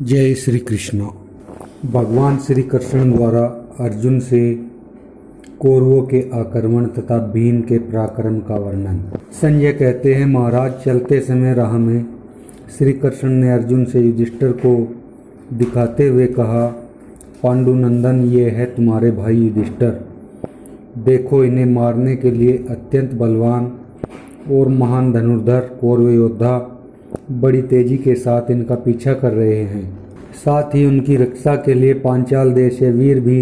जय श्री कृष्ण। भगवान श्री कृष्ण द्वारा अर्जुन से कौरवों के आक्रमण तथा भीम के पराक्रम का वर्णन। संजय कहते हैं, महाराज चलते समय राह में श्री कृष्ण ने अर्जुन से युधिष्ठिर को दिखाते हुए कहा, पांडुनंदन, ये है तुम्हारे भाई युधिष्ठिर। देखो, इन्हें मारने के लिए अत्यंत बलवान और महान धनुर्धर कौरव योद्धा बड़ी तेजी के साथ इनका पीछा कर रहे हैं। साथ ही उनकी रक्षा के लिए पांचाल देश के वीर भी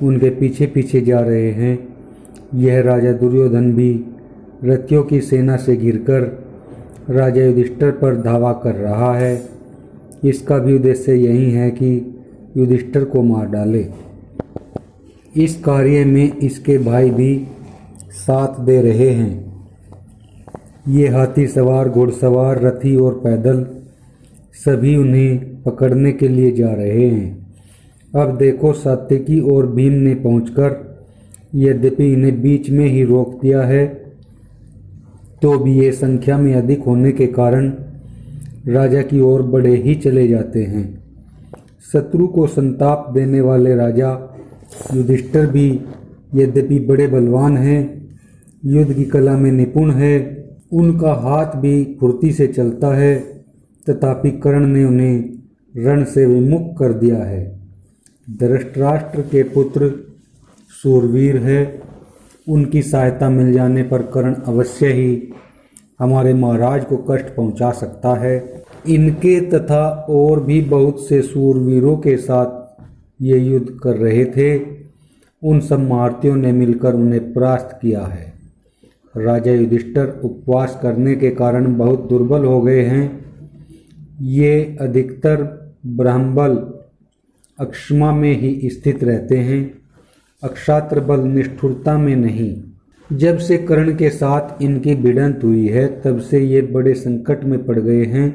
उनके पीछे पीछे जा रहे हैं। यह राजा दुर्योधन भी रथियों की सेना से घिरकर राजा युधिष्ठिर पर धावा कर रहा है। इसका भी उद्देश्य यही है कि युधिष्ठिर को मार डाले। इस कार्य में इसके भाई भी साथ दे रहे हैं। ये हाथी सवार, घुड़सवार, रथी और पैदल सभी उन्हें पकड़ने के लिए जा रहे हैं। अब देखो, सात्यकी और भीम ने पहुंचकर यद्यपि इन्हें बीच में ही रोक दिया है, तो भी ये संख्या में अधिक होने के कारण राजा की ओर बढ़े ही चले जाते हैं। शत्रु को संताप देने वाले राजा युधिष्ठिर भी यद्यपि बड़े बलवान हैं, युद्ध की कला में निपुण है, उनका हाथ भी फुर्ती से चलता है, तथापि कर्ण ने उन्हें रण से विमुख कर दिया है। धृतराष्ट्र के पुत्र शूरवीर है, उनकी सहायता मिल जाने पर कर्ण अवश्य ही हमारे महाराज को कष्ट पहुंचा सकता है। इनके तथा और भी बहुत से शूरवीरों के साथ ये युद्ध कर रहे थे। उन सब महारथियों ने मिलकर उन्हें परास्त किया है। राजा युधिष्ठिर उपवास करने के कारण बहुत दुर्बल हो गए हैं। ये अधिकतर ब्रह्मबल अक्षमा में ही स्थित रहते हैं, अक्षात्र बल निष्ठुरता में नहीं। जब से कर्ण के साथ इनकी भिड़ंत हुई है, तब से ये बड़े संकट में पड़ गए हैं।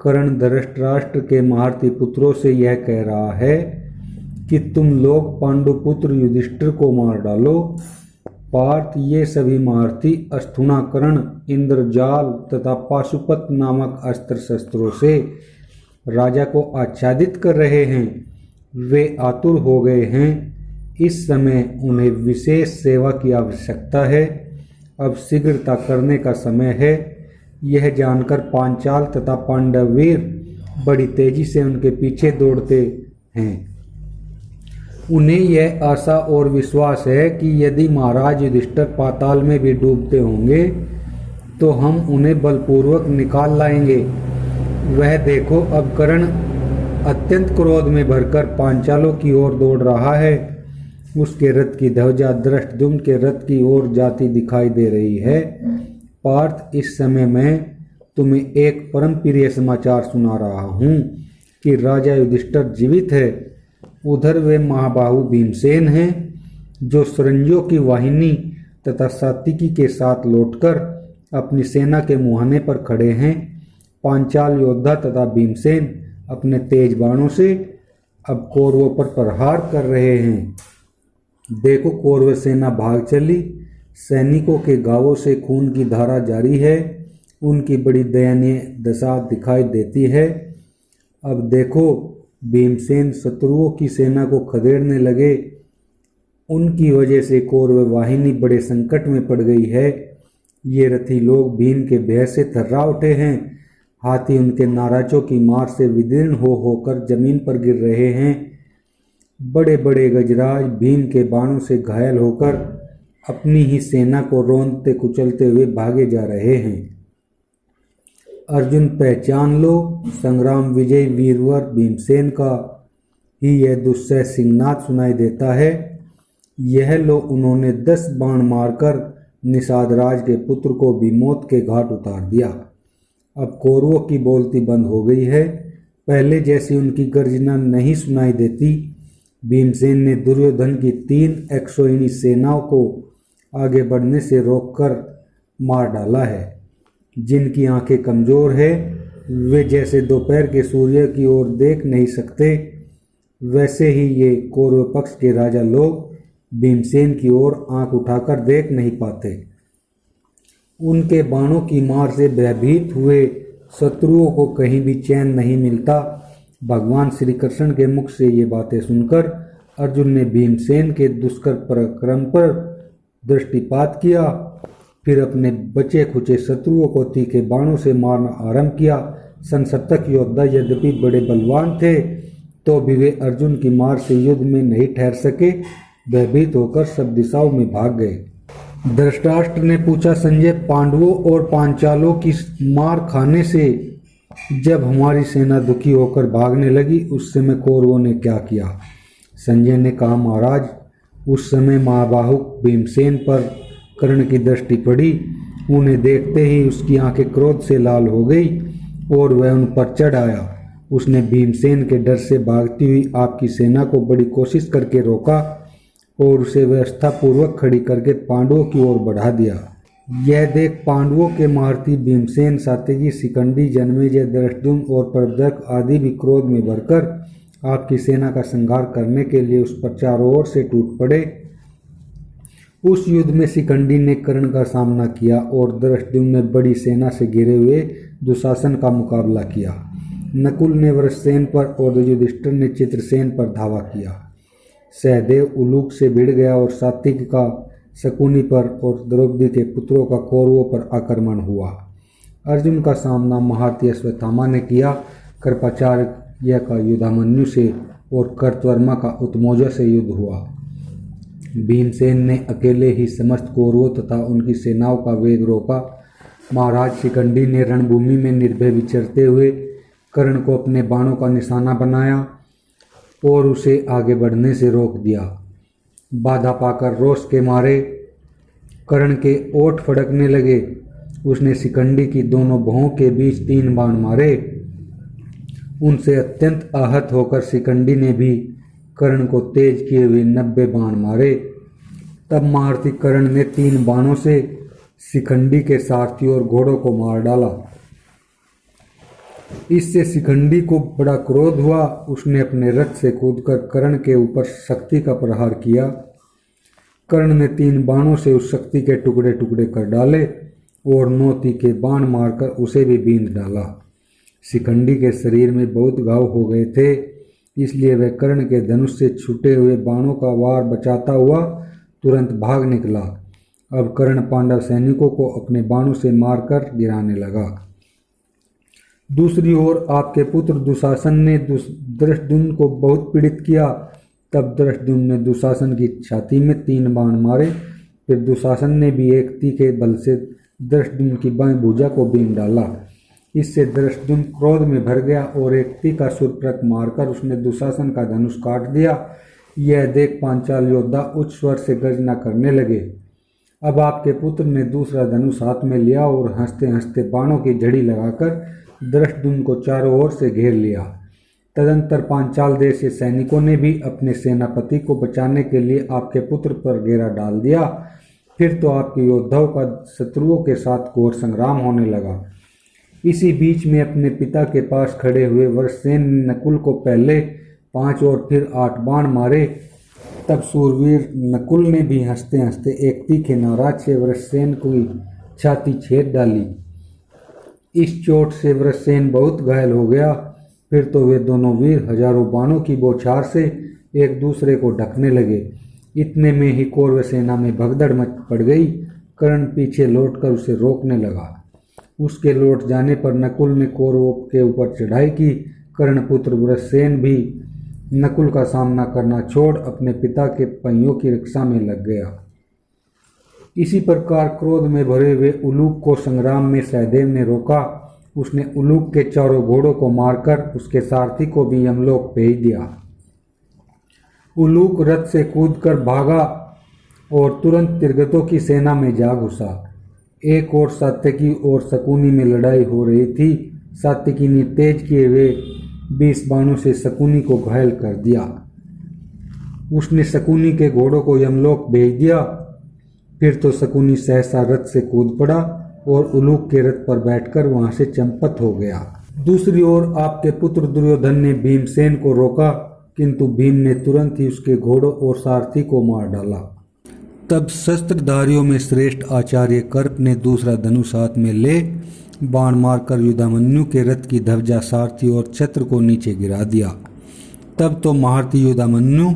कर्ण धृतराष्ट्र के महारथी पुत्रों से यह कह रहा है कि तुम लोग पांडुपुत्र युधिष्ठिर को मार डालो। पार्थ ये सभी महारथी अस्थूणाकरण, इंद्रजाल तथा पाशुपत नामक अस्त्र शस्त्रों से राजा को आच्छादित कर रहे हैं। वे आतुर हो गए हैं। इस समय उन्हें विशेष सेवा की आवश्यकता है। अब शीघ्रता करने का समय है। यह जानकर पांचाल तथा पांडववीर बड़ी तेजी से उनके पीछे दौड़ते हैं। उन्हें यह आशा और विश्वास है कि यदि महाराज युधिष्ठिर पाताल में भी डूबते होंगे तो हम उन्हें बलपूर्वक निकाल लाएंगे। वह देखो, अब कर्ण अत्यंत क्रोध में भरकर पांचालों की ओर दौड़ रहा है। उसके रथ की ध्वजा धृष्टद्युम्न के रथ की ओर जाती दिखाई दे रही है। पार्थ, इस समय मैं तुम्हें एक परम प्रिय समाचार सुना रहा हूँ कि राजा युधिष्ठिर जीवित है। उधर वे महाबाहु भीमसेन हैं, जो सरंजों की वाहिनी तथा सात्विकी के साथ लौटकर अपनी सेना के मुहाने पर खड़े हैं। पांचाल योद्धा तथा भीमसेन अपने तेज बाणों से अब कौरवों पर प्रहार कर रहे हैं। देखो, कौरव सेना भाग चली। सैनिकों के घावों से खून की धारा जारी है। उनकी बड़ी दयनीय दशा दिखाई देती है। अब देखो, भीमसेन शत्रुओं की सेना को खदेड़ने लगे। उनकी वजह से कौरव वाहिनी बड़े संकट में पड़ गई है। ये रथी लोग भीम के भय से थर्रा उठे हैं। हाथी उनके नाराजों की मार से विदीर्ण हो होकर जमीन पर गिर रहे हैं। बड़े बड़े गजराज भीम के बाणों से घायल होकर अपनी ही सेना को रौंदते कुचलते हुए भागे जा रहे हैं। अर्जुन, पहचान लो, संग्राम विजय वीरवर भीमसेन का ही यह दुस्सह सिंहनाद सुनाई देता है। यह लो, उन्होंने 10 बाण मारकर निषाद राज के पुत्र को भी मौत के घाट उतार दिया। अब कौरवों की बोलती बंद हो गई है। पहले जैसी उनकी गर्जना नहीं सुनाई देती। भीमसेन ने दुर्योधन की 3 अक्षौहिणी सेनाओं को आगे बढ़ने से रोककर मार डाला है। जिनकी आंखें कमजोर है, वे जैसे दोपहर के सूर्य की ओर देख नहीं सकते, वैसे ही ये कौरव पक्ष के राजा लोग भीमसेन की ओर आंख उठाकर देख नहीं पाते। उनके बाणों की मार से भयभीत हुए शत्रुओं को कहीं भी चैन नहीं मिलता। भगवान श्री कृष्ण के मुख से ये बातें सुनकर अर्जुन ने भीमसेन के दुष्कर पराक्रम पर दृष्टिपात किया। फिर अपने बचे खुचे शत्रुओं को तीखे बाणों से मारना आरंभ किया। संसप्तक योद्धा यद्यपि बड़े बलवान थे तो भी वे अर्जुन की मार से युद्ध में नहीं ठहर सके। भयभीत होकर सब दिशाओं में भाग गए। धृतराष्ट्र ने पूछा, संजय, पांडवों और पांचालों की मार खाने से जब हमारी सेना दुखी होकर भागने लगी उस समय कौरवों ने क्या किया? संजय ने कहा, महाराज, उस समय महाबाहुक भीमसेन पर कर्ण की दृष्टि पड़ी। उन्हें देखते ही उसकी आंखें क्रोध से लाल हो गई और वह उन पर चढ़ आया। उसने भीमसेन के डर से भागती हुई आपकी सेना को बड़ी कोशिश करके रोका और उसे व्यवस्थापूर्वक खड़ी करके पांडवों की ओर बढ़ा दिया। यह देख पांडवों के महारथी भीमसेन, सात्यकी, शिखंडी, जन्मेजय, धृष्टद्युम्न और प्रद्युम्न आदि भी क्रोध में भरकर आपकी सेना का संहार करने के लिए उस पर चारों ओर से टूट पड़े। उस युद्ध में शिखंडी ने कर्ण का सामना किया और धृष्टद्युम्न ने बड़ी सेना से घिरे हुए दुशासन का मुकाबला किया। नकुल ने वृषसेन पर और युधिष्ठिर ने चित्रसेन पर धावा किया। सहदेव उलूक से भिड़ गया और सात्विक का शकुनी पर और द्रौपदी के पुत्रों का कौरवों पर आक्रमण हुआ। अर्जुन का सामना महारथी अश्वत्थामा ने किया। कृपाचार्य का युधामन्यु से और कर्तवर्मा का उत्मोजा से युद्ध हुआ। भीमसेन ने अकेले ही समस्त कौरवों तथा उनकी सेनाओं का वेग रोका। महाराज शिखंडी ने रणभूमि में निर्भय विचरते हुए कर्ण को अपने बाणों का निशाना बनाया और उसे आगे बढ़ने से रोक दिया। बाधा पाकर रोष के मारे कर्ण के ओठ फड़कने लगे। उसने शिखंडी की दोनों भुजाओं के बीच 3 बाण मारे। उनसे अत्यंत आहत होकर शिखंडी ने भी कर्ण को तेज किए हुए 90 बाण मारे। तब महारथी कर्ण ने 3 बाणों से शिखंडी के सारथी और घोड़ों को मार डाला। इससे शिखंडी को बड़ा क्रोध हुआ। उसने अपने रथ से कूदकर कर्ण के ऊपर शक्ति का प्रहार किया। कर्ण ने 3 बाणों से उस शक्ति के टुकड़े टुकड़े कर डाले और 9 तीखे बाण मारकर उसे भी बींध डाला। शिखंडी के शरीर में बहुत घाव हो गए थे, इसलिए वह कर्ण के धनुष से छूटे हुए बाणों का वार बचाता हुआ तुरंत भाग निकला। अब कर्ण पांडव सैनिकों को अपने बाणों से मारकर गिराने लगा। दूसरी ओर आपके पुत्र दुशासन ने धृष्टद्युम्न को बहुत पीड़ित किया। तब धृष्टद्युम्न ने दुशासन की छाती में 3 बाण मारे। फिर दुशासन ने भी एक तीखे बल से धृष्टद्युम्न की बाएं भुजा को बीन डाला। इससे धृष्टद्युम्न क्रोध में भर गया और एक तीखा शूर्पणख मारकर उसने दुशासन का धनुष काट दिया। यह देख पांचाल योद्धा उच्च स्वर से गर्जना करने लगे। अब आपके पुत्र ने दूसरा धनुष हाथ में लिया और हंसते हंसते बाणों की झड़ी लगाकर धृष्टद्युम्न को चारों ओर से घेर लिया। तदंतर पांचाल देश के सैनिकों ने भी अपने सेनापति को बचाने के लिए आपके पुत्र पर घेरा डाल दिया। फिर तो आपके योद्धाओं का शत्रुओं के साथ घोर संग्राम होने लगा। इसी बीच में अपने पिता के पास खड़े हुए वृषसेन ने नकुल को पहले 5 और फिर 8 बाण मारे। तब सूरवीर नकुल ने भी हंसते हंसते एक तीखे नाराज से वृषसेन की छाती छेद डाली। इस चोट से वृषसेन बहुत घायल हो गया। फिर तो वे दोनों वीर हजारों बाणों की बौछार से एक दूसरे को ढकने लगे। इतने में ही कौरव सेना में भगदड़ मच पड़ गई। कर्ण पीछे लौटकर उसे रोकने लगा। उसके लौट जाने पर नकुल ने कौरवों के ऊपर चढ़ाई की। कर्णपुत्र वृषसेन भी नकुल का सामना करना छोड़ अपने पिता के पहियों की रक्षा में लग गया। इसी प्रकार क्रोध में भरे हुए उलूक को संग्राम में सहदेव ने रोका। उसने उलूक के चारों घोड़ों को मारकर उसके सारथी को भी यमलोक भेज दिया। उलूक रथ से कूदकर भागा और तुरंत तिर्गतों की सेना में जा घुसा। एक और सात्यकी और शकुनी में लड़ाई हो रही थी। सात्यकी ने तेज किए हुए 20 बाणों से शकुनी को घायल कर दिया। उसने शकुनी के घोड़ों को यमलोक भेज दिया। फिर तो शकुनी सहसा रथ से कूद पड़ा और उलूक के रथ पर बैठकर वहां से चंपत हो गया। दूसरी ओर आपके पुत्र दुर्योधन ने भीमसेन को रोका, किंतु भीम ने तुरंत ही उसके घोड़ों और सारथी को मार डाला। तब शस्त्रधारियों में श्रेष्ठ आचार्य कर्प ने दूसरा धनुष हाथ में ले बाण मारकर युधामन्यु के रथ की ध्वजा सारथी और छत्र को नीचे गिरा दिया। तब तो महारथी युधामन्यु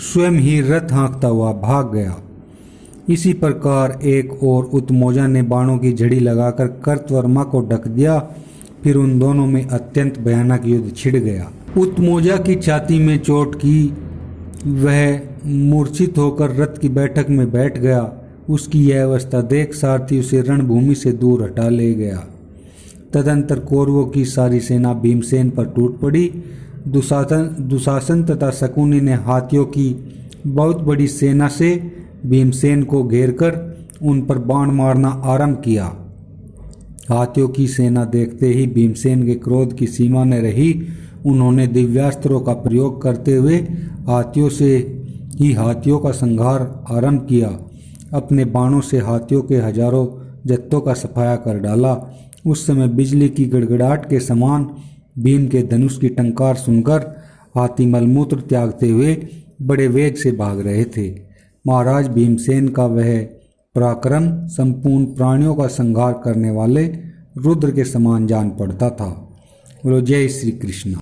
स्वयं ही रथ हाँकता हुआ भाग गया। इसी प्रकार एक और उत्तमौजा ने बाणों की झड़ी लगाकर कर्तवर्मा को ढक दिया। फिर उन दोनों में अत्यंत भयानक युद्ध छिड़ गया। उत्तमौजा की छाती में चोट की वह मूर्छित होकर रथ की बैठक में बैठ गया। उसकी यह अवस्था देख सारथी उसे रणभूमि से दूर हटा ले गया। तदंतर कौरवों की सारी सेना भीमसेन पर टूट पड़ी। दुशासन तथा शकुनी ने हाथियों की बहुत बड़ी सेना से भीमसेन को घेरकर उन पर बाण मारना आरंभ किया। हाथियों की सेना देखते ही भीमसेन के क्रोध की सीमा न रही। उन्होंने दिव्यास्त्रों का प्रयोग करते हुए हाथियों का संहार आरंभ किया। अपने बाणों से हाथियों के हजारों जत्थों का सफाया कर डाला। उस समय बिजली की गड़गड़ाहट के समान भीम के धनुष की टंकार सुनकर हाथी मलमूत्र त्यागते हुए बड़े वेग से भाग रहे थे। महाराज भीमसेन का वह पराक्रम संपूर्ण प्राणियों का संहार करने वाले रुद्र के समान जान पड़ता था। बोलो जय श्री कृष्ण।